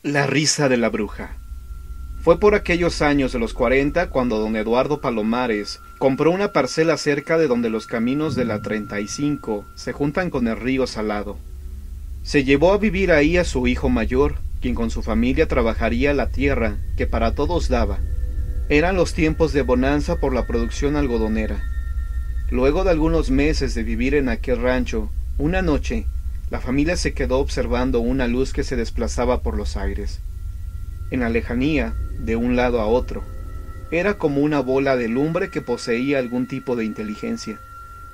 La risa de la bruja. Fue por aquellos años de los 40 cuando don Eduardo Palomares compró una parcela cerca de donde los caminos de la 35 se juntan con el río Salado. Se llevó a vivir ahí a su hijo mayor, quien con su familia trabajaría la tierra que para todos daba. Eran los tiempos de bonanza por la producción algodonera. Luego de algunos meses de vivir en aquel rancho, una noche, la familia se quedó observando una luz que se desplazaba por los aires. En la lejanía, de un lado a otro, era como una bola de lumbre que poseía algún tipo de inteligencia,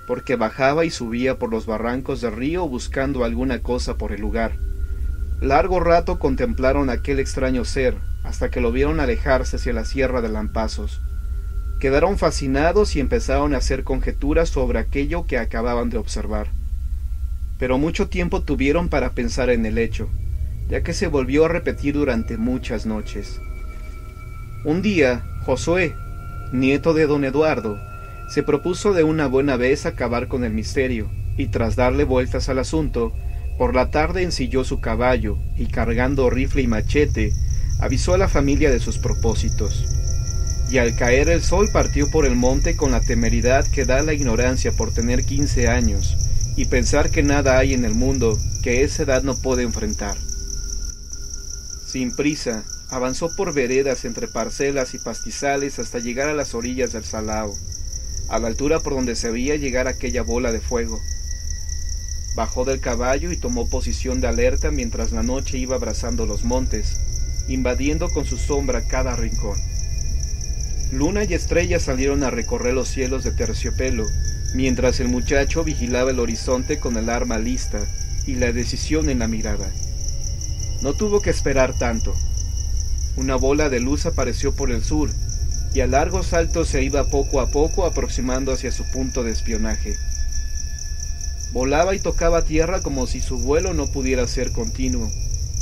porque bajaba y subía por los barrancos del río buscando alguna cosa por el lugar. Largo rato contemplaron aquel extraño ser, hasta que lo vieron alejarse hacia la sierra de Lampazos. Quedaron fascinados y empezaron a hacer conjeturas sobre aquello que acababan de observar. Pero mucho tiempo tuvieron para pensar en el hecho, ya que se volvió a repetir durante muchas noches. Un día, Josué, nieto de don Eduardo, se propuso de una buena vez acabar con el misterio, y tras darle vueltas al asunto, por la tarde ensilló su caballo, y cargando rifle y machete, avisó a la familia de sus propósitos. Y al caer el sol partió por el monte con la temeridad que da la ignorancia por tener 15 años, y pensar que nada hay en el mundo que esa edad no puede enfrentar. Sin prisa, avanzó por veredas entre parcelas y pastizales hasta llegar a las orillas del Salao, a la altura por donde se veía llegar aquella bola de fuego. Bajó del caballo y tomó posición de alerta mientras la noche iba abrazando los montes, invadiendo con su sombra cada rincón. Luna y estrellas salieron a recorrer los cielos de terciopelo, mientras el muchacho vigilaba el horizonte con el arma lista y la decisión en la mirada. No tuvo que esperar tanto. Una bola de luz apareció por el sur, y a largos saltos se iba poco a poco aproximando hacia su punto de espionaje. Volaba y tocaba tierra como si su vuelo no pudiera ser continuo,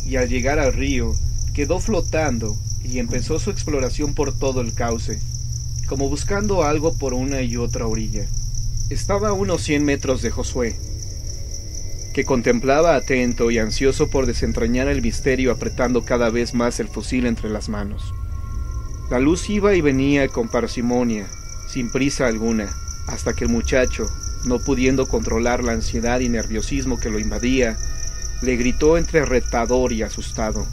y al llegar al río, quedó flotando y empezó su exploración por todo el cauce, como buscando algo por una y otra orilla. Estaba a unos 100 metros de Josué, que contemplaba atento y ansioso por desentrañar el misterio, apretando cada vez más el fusil entre las manos. La luz iba y venía con parsimonia, sin prisa alguna, hasta que el muchacho, no pudiendo controlar la ansiedad y nerviosismo que lo invadía, le gritó entre retador y asustado.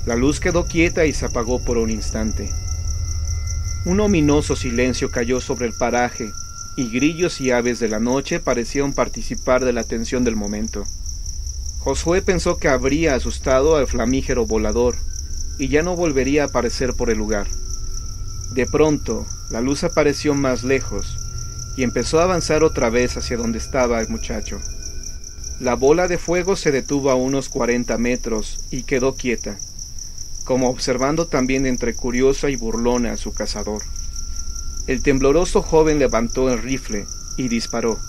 La luz quedó quieta y se apagó por un instante. Un ominoso silencio cayó sobre el paraje, y grillos y aves de la noche parecieron participar de la tensión del momento. Josué pensó que habría asustado al flamígero volador, y ya no volvería a aparecer por el lugar. De pronto, la luz apareció más lejos, y empezó a avanzar otra vez hacia donde estaba el muchacho. La bola de fuego se detuvo a unos 40 metros y quedó quieta, como observando también entre curiosa y burlona a su cazador. El tembloroso joven levantó el rifle y disparó.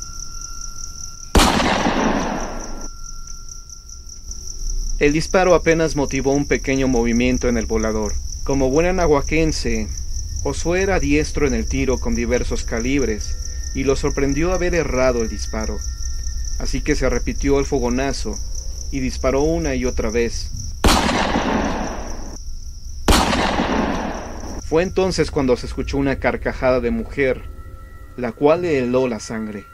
El disparo apenas motivó un pequeño movimiento en el volador. Como buen anahuaquense, Josué era diestro en el tiro con diversos calibres, y lo sorprendió haber errado el disparo. Así que se repitió el fogonazo, y disparó una y otra vez. Fue entonces cuando se escuchó una carcajada de mujer, la cual le heló la sangre.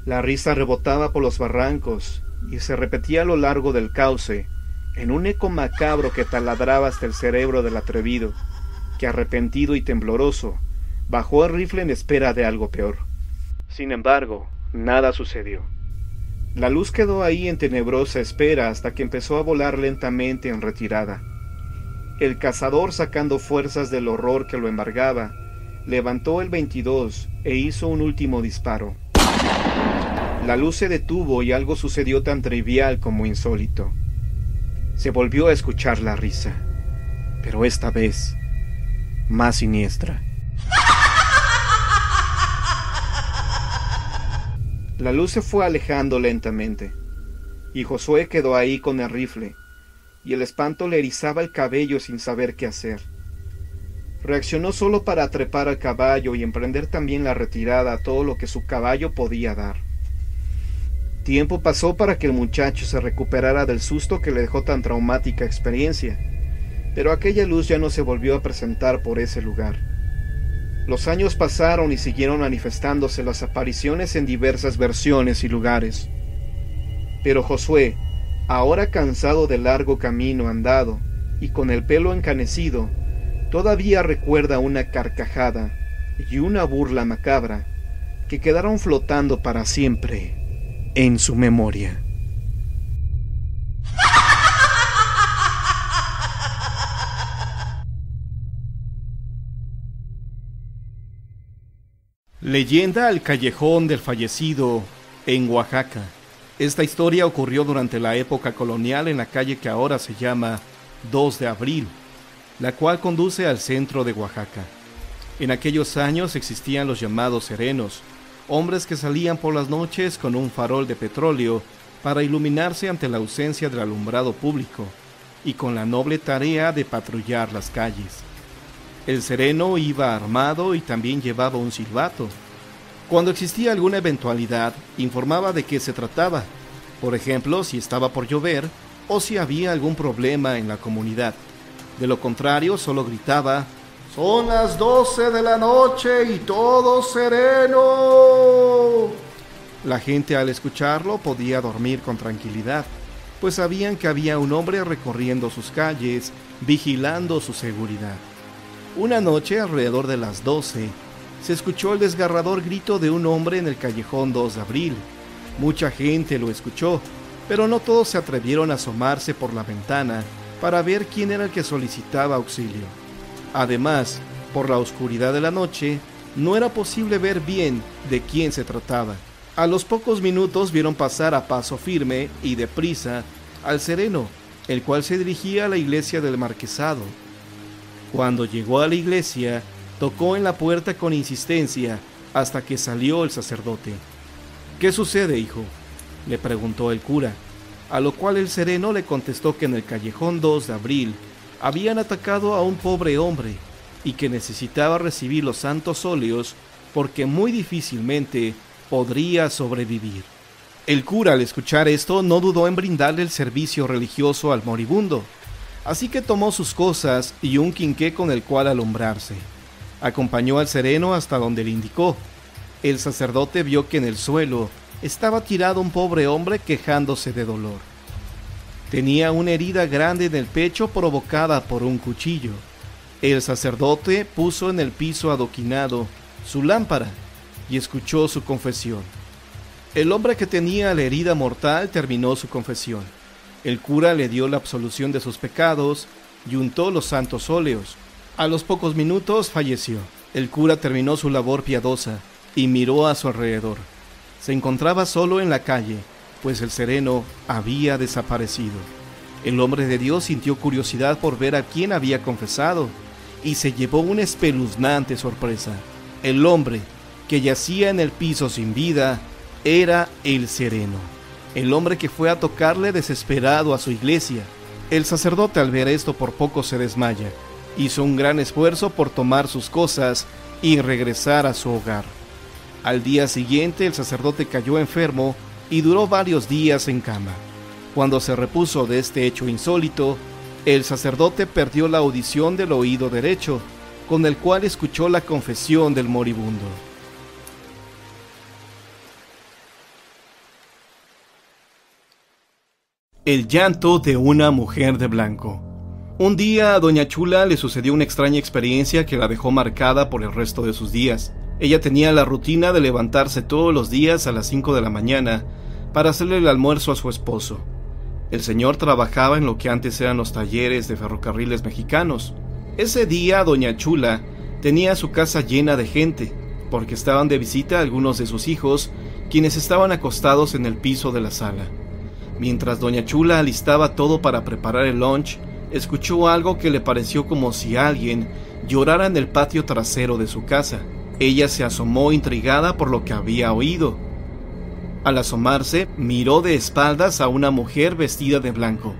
La risa rebotaba por los barrancos y se repetía a lo largo del cauce, en un eco macabro que taladraba hasta el cerebro del atrevido, que arrepentido y tembloroso, bajó el rifle en espera de algo peor. Sin embargo, nada sucedió. La luz quedó ahí en tenebrosa espera hasta que empezó a volar lentamente en retirada. El cazador, sacando fuerzas del horror que lo embargaba, levantó el 22 e hizo un último disparo. La luz se detuvo y algo sucedió tan trivial como insólito. Se volvió a escuchar la risa, pero esta vez más siniestra. La luz se fue alejando lentamente, y Josué quedó ahí con el rifle, y el espanto le erizaba el cabello sin saber qué hacer. Reaccionó solo para trepar al caballo y emprender también la retirada a todo lo que su caballo podía dar. Tiempo pasó para que el muchacho se recuperara del susto que le dejó tan traumática experiencia, pero aquella luz ya no se volvió a presentar por ese lugar. Los años pasaron y siguieron manifestándose las apariciones en diversas versiones y lugares. Pero Josué, ahora cansado del largo camino andado y con el pelo encanecido, todavía recuerda una carcajada y una burla macabra que quedaron flotando para siempre en su memoria. Leyenda al callejón del fallecido en Oaxaca. Esta historia ocurrió durante la época colonial en la calle que ahora se llama 2 de Abril, la cual conduce al centro de Oaxaca. En aquellos años existían los llamados serenos, hombres que salían por las noches con un farol de petróleo para iluminarse ante la ausencia del alumbrado público y con la noble tarea de patrullar las calles. El sereno iba armado y también llevaba un silbato. Cuando existía alguna eventualidad, informaba de qué se trataba, por ejemplo, si estaba por llover o si había algún problema en la comunidad. De lo contrario, solo gritaba: «Son las 12 de la noche y todo sereno». La gente al escucharlo podía dormir con tranquilidad, pues sabían que había un hombre recorriendo sus calles, vigilando su seguridad. Una noche, alrededor de las 12, se escuchó el desgarrador grito de un hombre en el callejón 2 de Abril. Mucha gente lo escuchó, pero no todos se atrevieron a asomarse por la ventana para ver quién era el que solicitaba auxilio. Además, por la oscuridad de la noche, no era posible ver bien de quién se trataba. A los pocos minutos vieron pasar a paso firme y deprisa al sereno, el cual se dirigía a la iglesia del Marquesado. Cuando llegó a la iglesia, tocó en la puerta con insistencia hasta que salió el sacerdote. «¿Qué sucede, hijo?», le preguntó el cura, a lo cual el sereno le contestó que en el callejón 2 de Abril habían atacado a un pobre hombre y que necesitaba recibir los santos óleos porque muy difícilmente podría sobrevivir. El cura, al escuchar esto, no dudó en brindarle el servicio religioso al moribundo, así que tomó sus cosas y un quinqué con el cual alumbrarse. Acompañó al sereno hasta donde le indicó. El sacerdote vio que en el suelo estaba tirado un pobre hombre quejándose de dolor. Tenía una herida grande en el pecho provocada por un cuchillo. El sacerdote puso en el piso adoquinado su lámpara y escuchó su confesión. El hombre que tenía la herida mortal terminó su confesión. El cura le dio la absolución de sus pecados y untó los santos óleos. A los pocos minutos falleció. El cura terminó su labor piadosa y miró a su alrededor. Se encontraba solo en la calle, pues el sereno había desaparecido. El hombre de Dios sintió curiosidad por ver a quién había confesado y se llevó una espeluznante sorpresa. El hombre que yacía en el piso sin vida era el sereno, el hombre que fue a tocarle desesperado a su iglesia. El sacerdote, al ver esto, por poco se desmaya. Hizo un gran esfuerzo por tomar sus cosas y regresar a su hogar. Al día siguiente, el sacerdote cayó enfermo y duró varios días en cama. Cuando se repuso de este hecho insólito, el sacerdote perdió la audición del oído derecho, con el cual escuchó la confesión del moribundo. El llanto de una mujer de blanco. Un día a doña Chula le sucedió una extraña experiencia que la dejó marcada por el resto de sus días. Ella tenía la rutina de levantarse todos los días a las 5 de la mañana para hacerle el almuerzo a su esposo. El señor trabajaba en lo que antes eran los talleres de ferrocarriles mexicanos. Ese día doña Chula tenía su casa llena de gente, porque estaban de visita algunos de sus hijos, quienes estaban acostados en el piso de la sala. Mientras doña Chula alistaba todo para preparar el lunch, escuchó algo que le pareció como si alguien llorara en el patio trasero de su casa. Ella se asomó intrigada por lo que había oído. Al asomarse, miró de espaldas a una mujer vestida de blanco,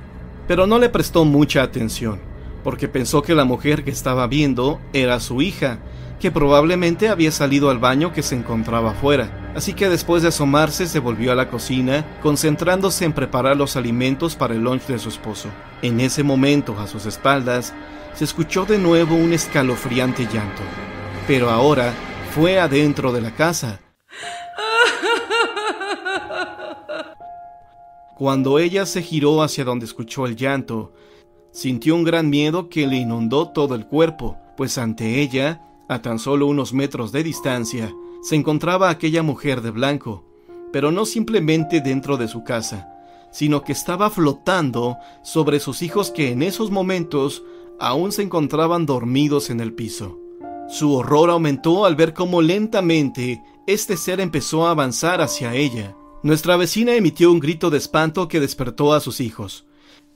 pero no le prestó mucha atención, porque pensó que la mujer que estaba viendo era su hija, que probablemente había salido al baño que se encontraba afuera. Así que después de asomarse se volvió a la cocina, concentrándose en preparar los alimentos para el lunch de su esposo. En ese momento, a sus espaldas, se escuchó de nuevo un escalofriante llanto, pero ahora fue adentro de la casa. Cuando ella se giró hacia donde escuchó el llanto, sintió un gran miedo que le inundó todo el cuerpo, pues ante ella, a tan solo unos metros de distancia, se encontraba aquella mujer de blanco, pero no simplemente dentro de su casa, sino que estaba flotando sobre sus hijos que en esos momentos aún se encontraban dormidos en el piso. Su horror aumentó al ver cómo lentamente este ser empezó a avanzar hacia ella. Nuestra vecina emitió un grito de espanto que despertó a sus hijos.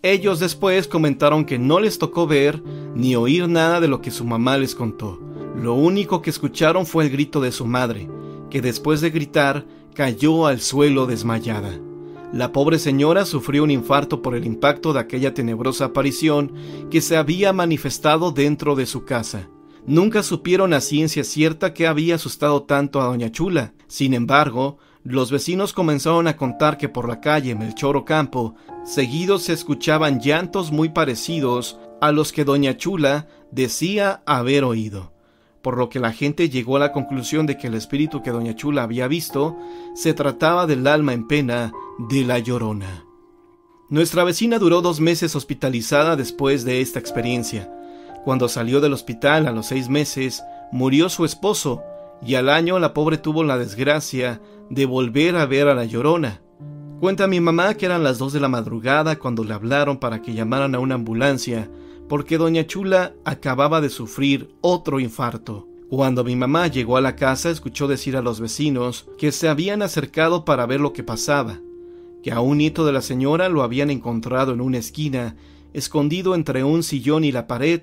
Ellos después comentaron que no les tocó ver ni oír nada de lo que su mamá les contó. Lo único que escucharon fue el grito de su madre, que después de gritar cayó al suelo desmayada. La pobre señora sufrió un infarto por el impacto de aquella tenebrosa aparición que se había manifestado dentro de su casa. Nunca supieron a ciencia cierta qué había asustado tanto a doña Chula. Sin embargo, los vecinos comenzaron a contar que por la calle Melchor Ocampo seguido se escuchaban llantos muy parecidos a los que doña Chula decía haber oído, por lo que la gente llegó a la conclusión de que el espíritu que doña Chula había visto se trataba del alma en pena de la Llorona. Nuestra vecina duró 2 meses hospitalizada después de esta experiencia. Cuando salió del hospital a los 6 meses, murió su esposo, y al año la pobre tuvo la desgracia de volver a ver a la Llorona. Cuenta mi mamá que eran las 2 de la madrugada cuando le hablaron para que llamaran a una ambulancia, porque doña Chula acababa de sufrir otro infarto. Cuando mi mamá llegó a la casa, escuchó decir a los vecinos que se habían acercado para ver lo que pasaba, que a un nieto de la señora lo habían encontrado en una esquina, escondido entre un sillón y la pared,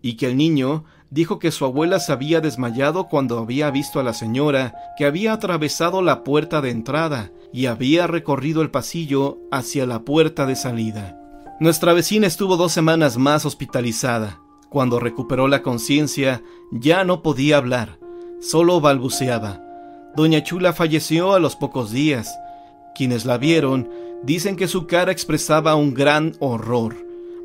y que el niño dijo que su abuela se había desmayado cuando había visto a la señora que había atravesado la puerta de entrada y había recorrido el pasillo hacia la puerta de salida. Nuestra vecina estuvo 2 semanas más hospitalizada. Cuando recuperó la conciencia, ya no podía hablar, solo balbuceaba. Doña Chula falleció a los pocos días. Quienes la vieron dicen que su cara expresaba un gran horror,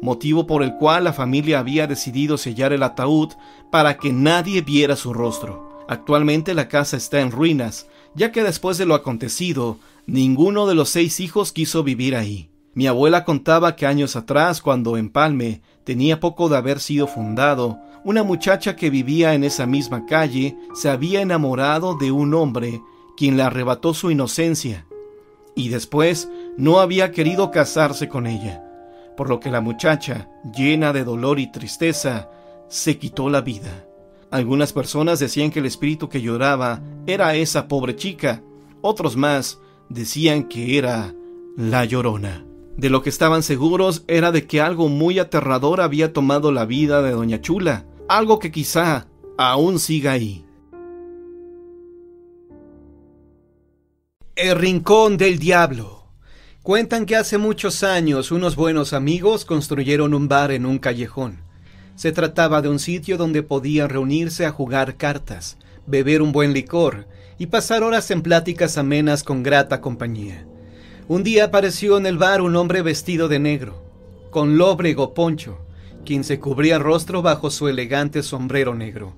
motivo por el cual la familia había decidido sellar el ataúd para que nadie viera su rostro. Actualmente la casa está en ruinas, ya que después de lo acontecido, ninguno de los 6 hijos quiso vivir ahí. Mi abuela contaba que años atrás, cuando Empalme tenía poco de haber sido fundado, una muchacha que vivía en esa misma calle se había enamorado de un hombre quien le arrebató su inocencia, y después no había querido casarse con ella, por lo que la muchacha, llena de dolor y tristeza, se quitó la vida. Algunas personas decían que el espíritu que lloraba era esa pobre chica, otros más decían que era la Llorona. De lo que estaban seguros era de que algo muy aterrador había tomado la vida de doña Chula, algo que quizá aún siga ahí. El Rincón del Diablo. Cuentan que hace muchos años unos buenos amigos construyeron un bar en un callejón. Se trataba de un sitio donde podían reunirse a jugar cartas, beber un buen licor y pasar horas en pláticas amenas con grata compañía. Un día apareció en el bar un hombre vestido de negro, con lóbrego poncho, quien se cubría el rostro bajo su elegante sombrero negro.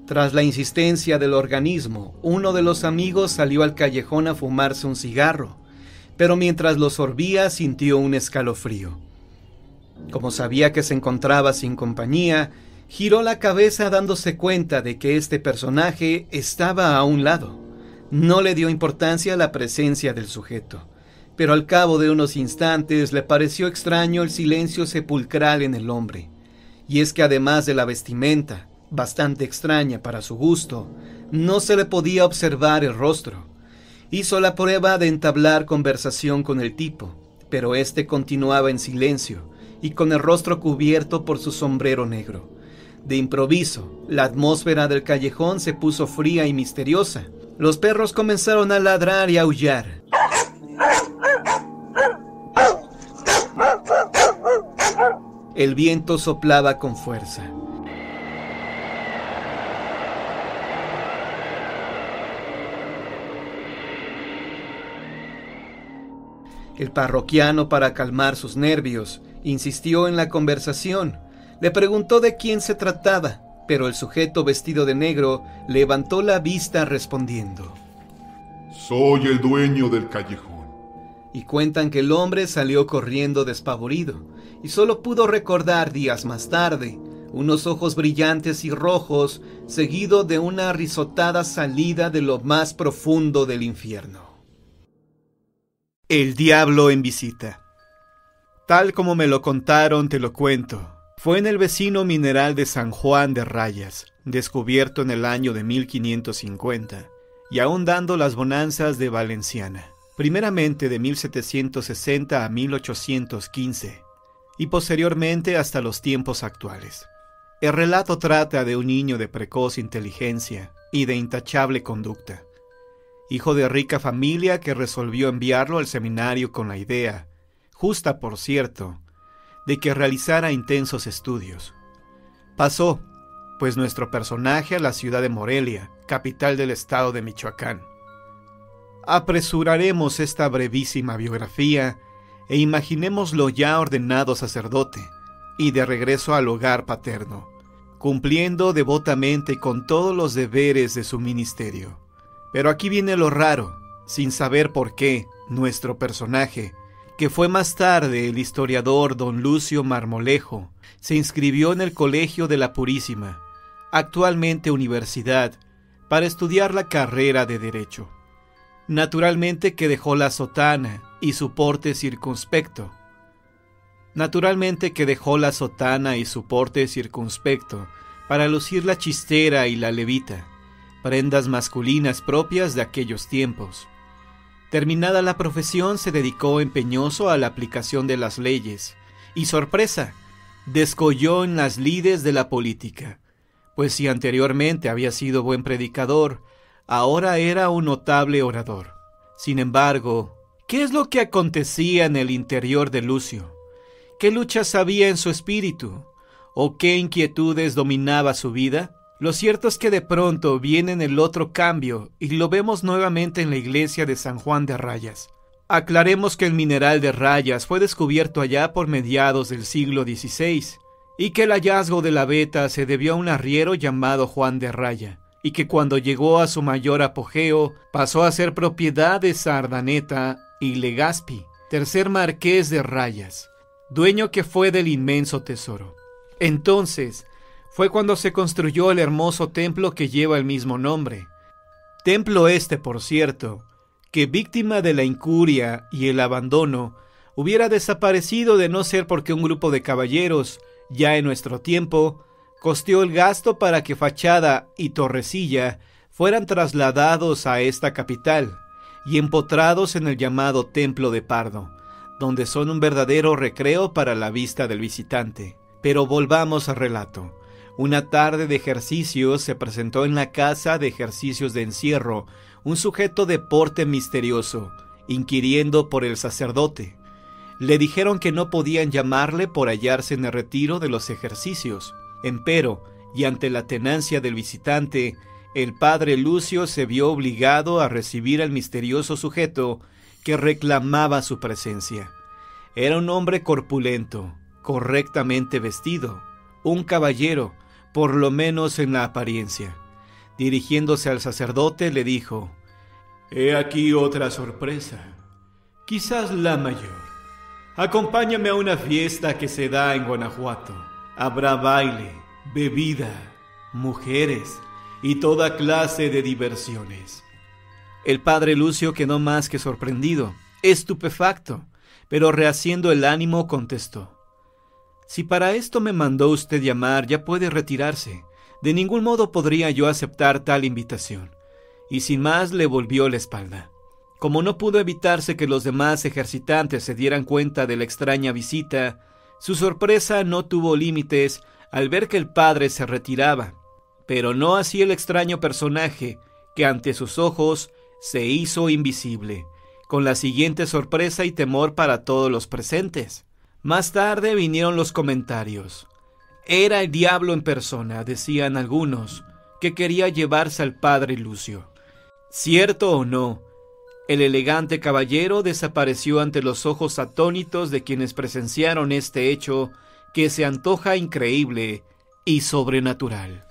Tras la insistencia del organismo, uno de los amigos salió al callejón a fumarse un cigarro, pero mientras lo sorbía sintió un escalofrío. Como sabía que se encontraba sin compañía, giró la cabeza dándose cuenta de que este personaje estaba a un lado. No le dio importancia a la presencia del sujeto, pero al cabo de unos instantes le pareció extraño el silencio sepulcral en el hombre. Y es que además de la vestimenta, bastante extraña para su gusto, no se le podía observar el rostro. Hizo la prueba de entablar conversación con el tipo, pero éste continuaba en silencio y con el rostro cubierto por su sombrero negro. De improviso, la atmósfera del callejón se puso fría y misteriosa. Los perros comenzaron a ladrar y a aullar. El viento soplaba con fuerza. El parroquiano, para calmar sus nervios, insistió en la conversación. Le preguntó de quién se trataba, pero el sujeto vestido de negro levantó la vista respondiendo: Soy el dueño del callejón. Y cuentan que el hombre salió corriendo despavorido, y solo pudo recordar días más tarde unos ojos brillantes y rojos, seguido de una risotada salida de lo más profundo del infierno. El diablo en visita. Tal como me lo contaron, te lo cuento. Fue en el vecino mineral de San Juan de Rayas, descubierto en el año de 1550, y aún dando las bonanzas de Valenciana, primeramente de 1760 a 1815, y posteriormente hasta los tiempos actuales. El relato trata de un niño de precoz inteligencia y de intachable conducta, hijo de rica familia que resolvió enviarlo al seminario con la idea, justa por cierto, de que realizara intensos estudios. Pasó, pues, nuestro personaje a la ciudad de Morelia, capital del estado de Michoacán. Apresuraremos esta brevísima biografía e imaginémoslo ya ordenado sacerdote y de regreso al hogar paterno, cumpliendo devotamente con todos los deberes de su ministerio. Pero aquí viene lo raro, sin saber por qué, nuestro personaje, que fue más tarde el historiador don Lucio Marmolejo, se inscribió en el Colegio de la Purísima, actualmente universidad, para estudiar la carrera de Derecho. Naturalmente que dejó la sotana y su porte circunspecto. Para lucir la chistera y la levita, prendas masculinas propias de aquellos tiempos. Terminada la profesión, se dedicó empeñoso a la aplicación de las leyes, y sorpresa, descolló en las lides de la política, pues si anteriormente había sido buen predicador, ahora era un notable orador. Sin embargo, ¿qué es lo que acontecía en el interior de Lucio? ¿Qué luchas había en su espíritu? ¿O qué inquietudes dominaba su vida? Lo cierto es que de pronto viene el otro cambio y lo vemos nuevamente en la iglesia de San Juan de Rayas. Aclaremos que el mineral de Rayas fue descubierto allá por mediados del siglo XVI y que el hallazgo de la veta se debió a un arriero llamado Juan de Raya, y que cuando llegó a su mayor apogeo pasó a ser propiedad de Sardaneta y Legazpi, tercer marqués de Rayas, dueño que fue del inmenso tesoro. Entonces fue cuando se construyó el hermoso templo que lleva el mismo nombre. Templo este, por cierto, que víctima de la incuria y el abandono, hubiera desaparecido de no ser porque un grupo de caballeros, ya en nuestro tiempo, costeó el gasto para que fachada y torrecilla fueran trasladados a esta capital y empotrados en el llamado Templo de Pardo, donde son un verdadero recreo para la vista del visitante. Pero volvamos al relato. Una tarde de ejercicios se presentó en la casa de ejercicios de encierro un sujeto de porte misterioso, inquiriendo por el sacerdote. Le dijeron que no podían llamarle por hallarse en el retiro de los ejercicios. Empero, y ante la tenacia del visitante, el padre Lucio se vio obligado a recibir al misterioso sujeto que reclamaba su presencia. Era un hombre corpulento, correctamente vestido, un caballero, por lo menos en la apariencia. Dirigiéndose al sacerdote, le dijo: «He aquí otra sorpresa, quizás la mayor. Acompáñame a una fiesta que se da en Guanajuato. Habrá baile, bebida, mujeres y toda clase de diversiones». El padre Lucio quedó más que sorprendido, estupefacto, pero rehaciendo el ánimo contestó: «Si para esto me mandó usted llamar, ya puede retirarse. De ningún modo podría yo aceptar tal invitación». Y sin más le volvió la espalda. Como no pudo evitarse que los demás ejercitantes se dieran cuenta de la extraña visita, su sorpresa no tuvo límites al ver que el padre se retiraba, pero no así el extraño personaje, que ante sus ojos se hizo invisible, con la siguiente sorpresa y temor para todos los presentes. Más tarde vinieron los comentarios. Era el diablo en persona, decían algunos, que quería llevarse al padre Lucio. Cierto o no, El elegante caballero desapareció ante los ojos atónitos de quienes presenciaron este hecho que se antoja increíble y sobrenatural.